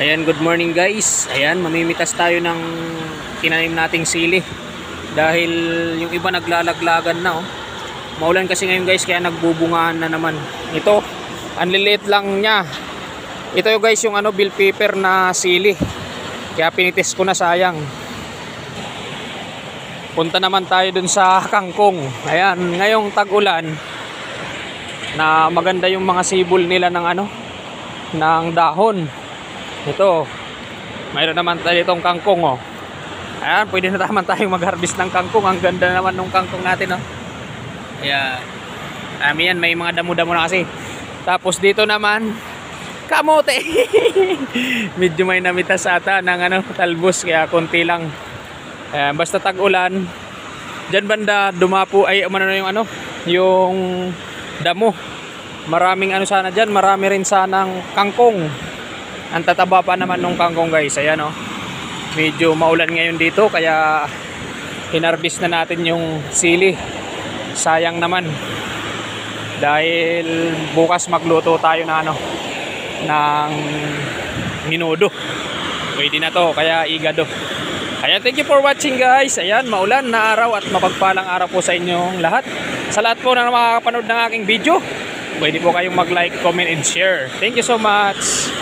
Ayan, good morning guys. Ayan, mamimitas tayo ng tinanim nating sili. Dahil yung iba naglalaglagan na oh. Maulan kasi ngayon guys, kaya nagbubungahan na naman. Ito, ang liliit lang niya. Ito yung guys, yung bell pepper na sili. Kaya pinitis ko na, sayang. Punta naman tayo dun sa kangkong. Ayan, ngayong tag-ulan na maganda yung mga sibol nila ng ng dahon. Ito, mayroon naman tayo itong kangkong oh. Ayan, pwede na naman tayong mag-harvest ng kangkong. Ang ganda naman ng kangkong natin oh. Ayan, yan, may mga damo-damo na kasi. Tapos dito naman, kamote. Medyo may namitas ata ng talbos, kaya konti lang. Ayan, basta tag-ulan, dyan banda dumapo ay yung damo. Maraming sana dyan, marami rin sanang kangkong. Ang tataba pa naman nung kangkong guys. Ayan oh. Medyo maulan ngayon dito, kaya hinarvest na natin yung sili. Sayang naman. Dahil bukas magluto tayo ng minudo. Pwede na to, kaya igado. Ayan, thank you for watching guys. Ayan, maulan na araw at mapagpalang araw po sa inyong lahat. Sa lahat po na makakapanood ng aking video, pwede po kayong mag-like, comment, and share. Thank you so much.